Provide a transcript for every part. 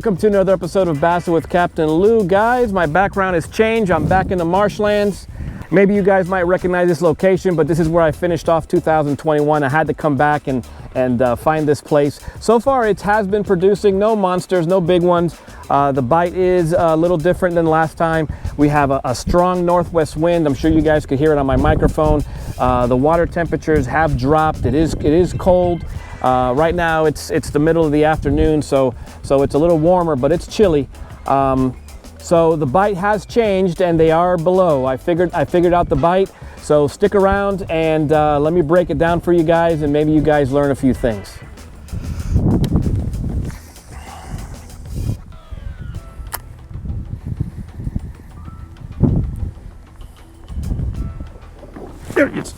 Welcome to another episode of Bassin with Captain Lou. Guys, my background has changed. I'm back in the Marshlands. Maybe you guys might recognize this location, but this is where I finished off 2021. I had to come back and find this place. So far, it has been producing. No monsters, no big ones. The bite is a little different than last time. We have a strong northwest wind. I'm sure you guys could hear it on my microphone. The water temperatures have dropped. It is cold. Right now it's the middle of the afternoon, so it's a little warmer, but it's chilly. So the bite has changed and they are below. I figured out the bite, so stick around and let me break it down for you guys, and maybe you guys learn a few things. There it is.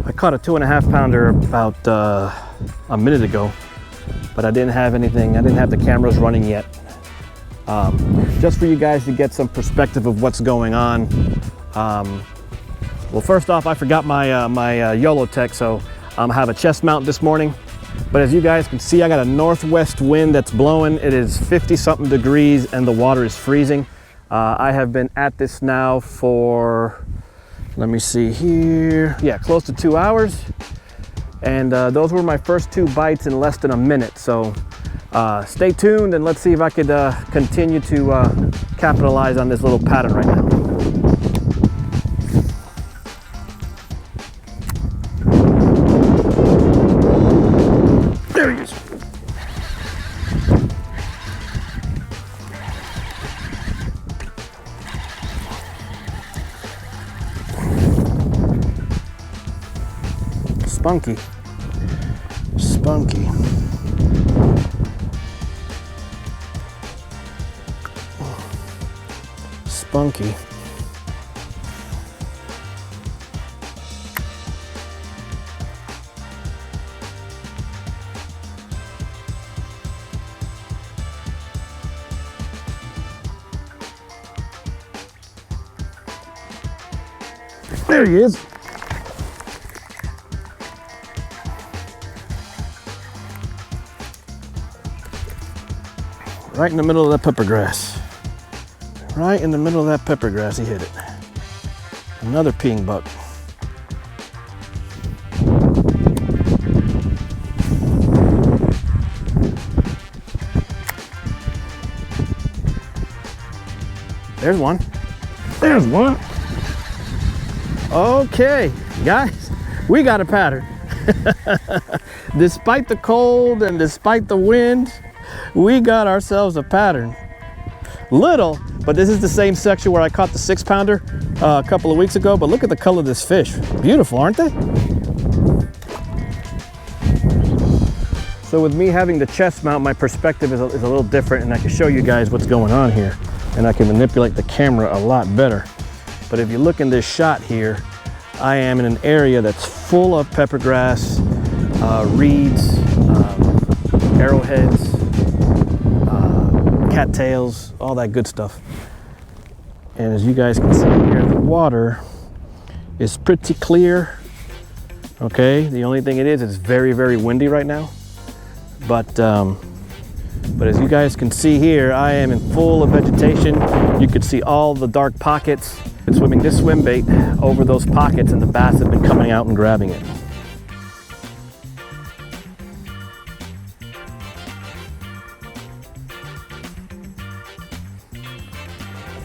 I caught a 2.5 pounder about a minute ago, but I didn't have anything. I didn't have the cameras running yet. Just for you guys to get some perspective of what's going on. Well, first off, I forgot my YOLO tech, so I have a chest mount this morning. But as you guys can see, I got a northwest wind that's blowing. It is 50-something degrees and the water is freezing. I have been at this now for, let me see here, yeah, close to 2 hours. And those were my first 2 bites in less than a minute. So stay tuned and let's see if I could continue to capitalize on this little pattern right now. There he is. Spunky. Spunky. Spunky. There he is. Right in the middle of that pepper grass. Right in the middle of that pepper grass, he hit it. Another peeing buck. There's one. There's one. Okay, guys, we got a pattern. Despite the cold and despite the wind, we got ourselves a pattern. Little, but this is the same section where I caught the 6-pounder a couple of weeks ago. But look at the color of this fish. Beautiful, aren't they? So with me having the chest mount, my perspective is a little different, and I can show you guys what's going on here. And I can manipulate the camera a lot better. But if you look in this shot here, I am in an area that's full of pepper grass, reeds, arrowheads, cattails, all that good stuff. And as you guys can see here, the water is pretty clear. Okay, the only thing it is, it's very, very windy right now. But as you guys can see here, I am in full of vegetation. You can see all the dark pockets. Been swimming this swim bait over those pockets, and the bass have been coming out and grabbing it.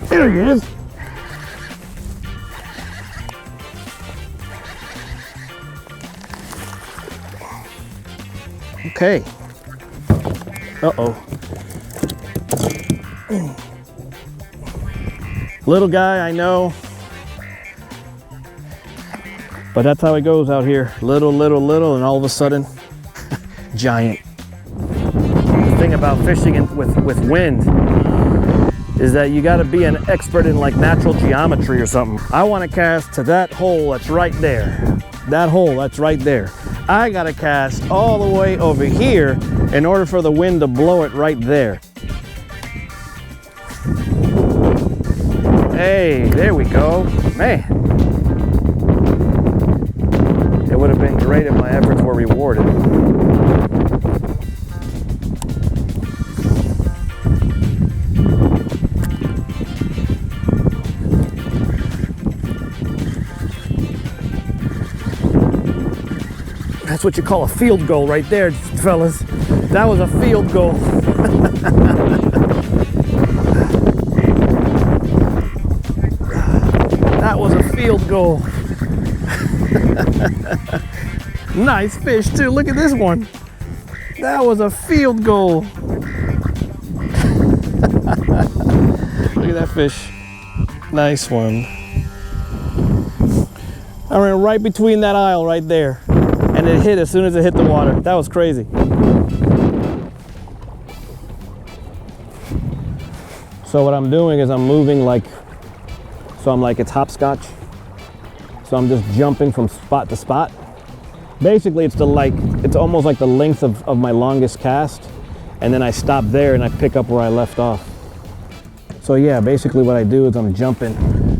There he is. Okay. Uh-oh. Little guy, I know. But that's how it goes out here. Little, little, little, and all of a sudden, giant. The thing about fishing with wind is that you got to be an expert in like natural geometry or something. I want to cast to that hole that's right there. That hole that's right there. I gotta cast all the way over here in order for the wind to blow it right there. Hey, there we go. Man, it would have been great if my efforts were rewarded. That's what you call a field goal right there, fellas. That was a field goal. That was a field goal. Nice fish too. Look at this one. That was a field goal. Look at that fish. Nice one. I ran right between that aisle right there. And it hit as soon as it hit the water. That was crazy. So what I'm doing is I'm moving like, so I'm like it's hopscotch. So I'm just jumping from spot to spot. Basically it's it's almost like the length of my longest cast. And then I stop there and I pick up where I left off. So yeah, basically what I do is I'm jumping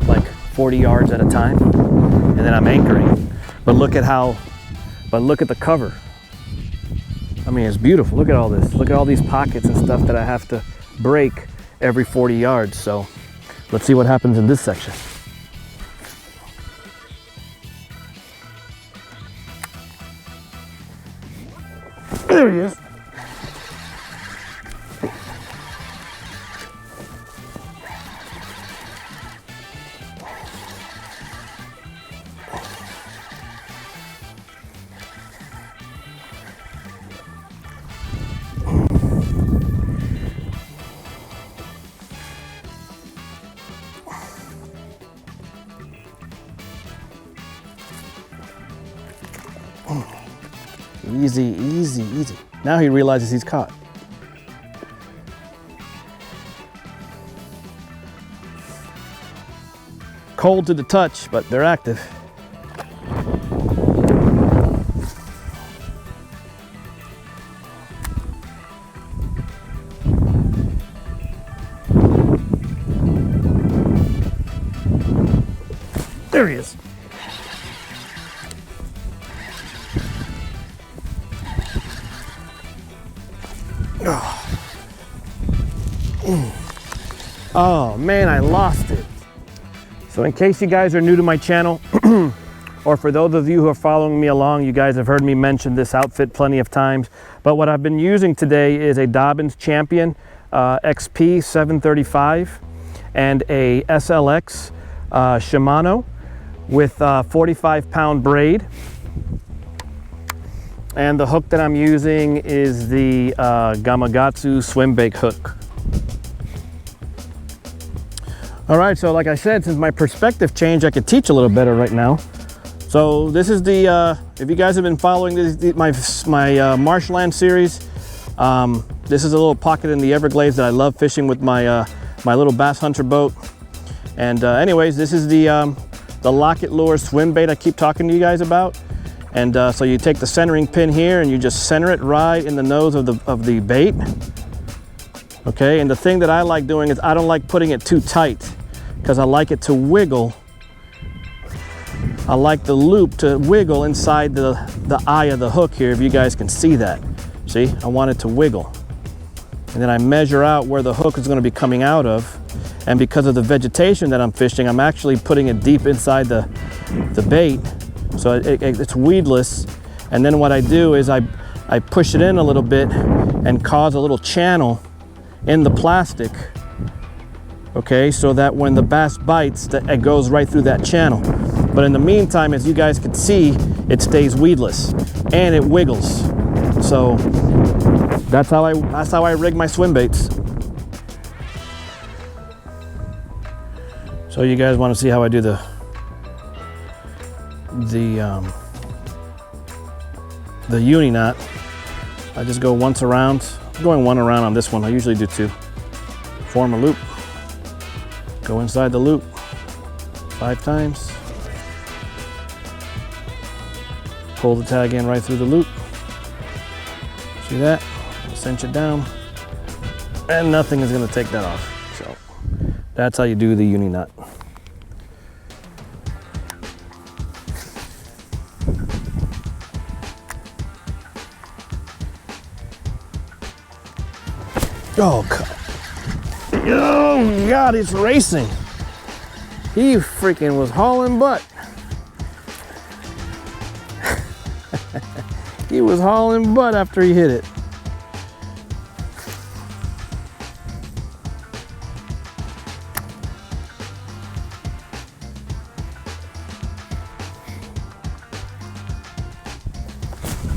like 40 yards at a time. And then I'm anchoring. But look at the cover. I mean, it's beautiful. Look at all this. Look at all these pockets and stuff that I have to break every 40 yards. So let's see what happens in this section. There he is. Easy, easy, easy. Now he realizes he's caught. Cold to the touch, but they're active. There he is. Oh man, I lost it. So in case you guys are new to my channel, or for those of you who are following me along, you guys have heard me mention this outfit plenty of times. But what I've been using today is a Dobyns Champion XP 735 and a SLX Shimano with 45-pound braid. And the hook that I'm using is the Gamakatsu swim bait hook. All right, so like I said, since my perspective changed, I could teach a little better right now. So this is the, if you guys have been following my Marshland series, this is a little pocket in the Everglades that I love fishing with my my little bass hunter boat. And anyways, this is the Locket Lure swim bait I keep talking to you guys about. And so you take the centering pin here and you just center it right in the nose of the bait. Okay, and the thing that I like doing is I don't like putting it too tight because I like it to wiggle. I like the loop to wiggle inside the eye of the hook here, if you guys can see that. See, I want it to wiggle. And then I measure out where the hook is going to be coming out of. And because of the vegetation that I'm fishing, I'm actually putting it deep inside the bait. So it's weedless. And then what I do is I push it in a little bit and cause a little channel in the plastic, okay, so that when the bass bites, it goes right through that channel. But in the meantime, as you guys can see, it stays weedless and it wiggles. So that's how I rig my swim baits. So you guys want to see how I do the Uni-Knot? I just go once around. I'm going one around on this one. I usually do two. Form a loop. Go inside the loop 5 times. pull the tag in right through the loop. See that? Cinch it down. And nothing is gonna take that off. So that's how you do the Uni-Knot. Oh, oh God, it's racing. He freaking was hauling butt. He was hauling butt after he hit it.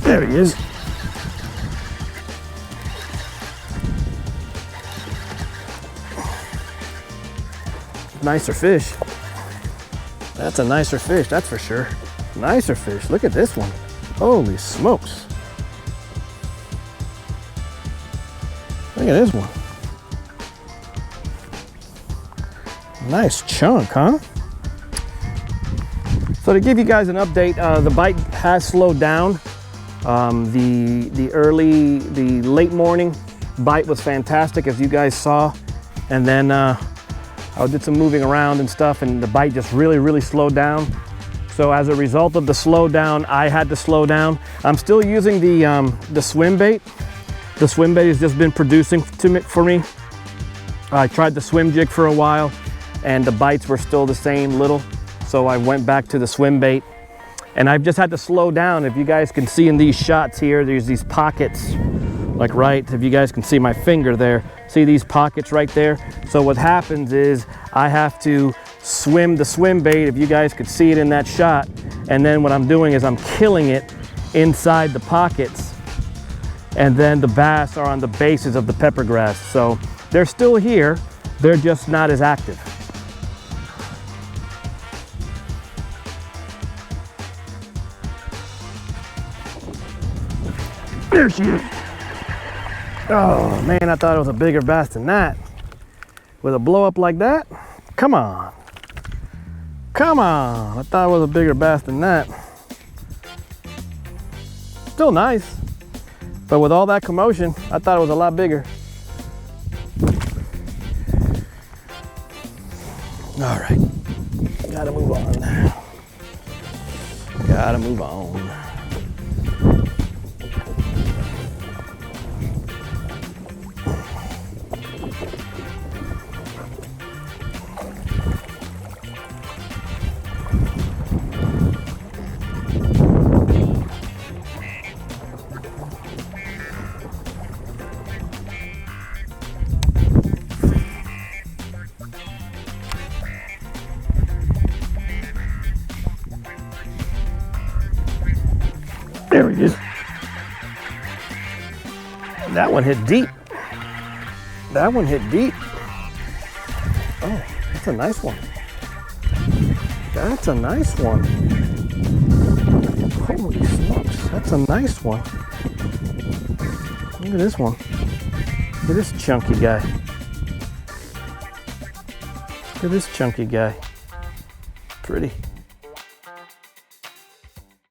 There he is. Nicer fish. That's a nicer fish, that's for sure. Nicer fish. Look at this one. Holy smokes. Look at this one. Nice chunk, huh? So to give you guys an update, the bite has slowed down. The late morning bite was fantastic, as you guys saw. And then I did some moving around and stuff, and the bite just really slowed down. So as a result of the slowdown, I had to slow down. I'm still using the swim bait. The swim bait has just been producing for me. I tried the swim jig for a while, and the bites were still the same little. So I went back to the swim bait, and I've just had to slow down. If you guys can see in these shots here, there's these pockets, like right, if you guys can see my finger there, see these pockets right there? So what happens is I have to swim the swim bait, if you guys could see it in that shot, and then what I'm doing is I'm killing it inside the pockets, and then the bass are on the bases of the pepper grass. So they're still here, they're just not as active. There she is. Oh man, I thought it was a bigger bass than that. With a blow up like that? Come on. Come on. I thought it was a bigger bass than that. Still nice. But with all that commotion, I thought it was a lot bigger. All right. Gotta move on. Gotta move on. There he is. That one hit deep. That one hit deep. Oh, that's a nice one. That's a nice one. Holy smokes, that's a nice one. Look at this one. Look at this chunky guy. Look at this chunky guy. Pretty.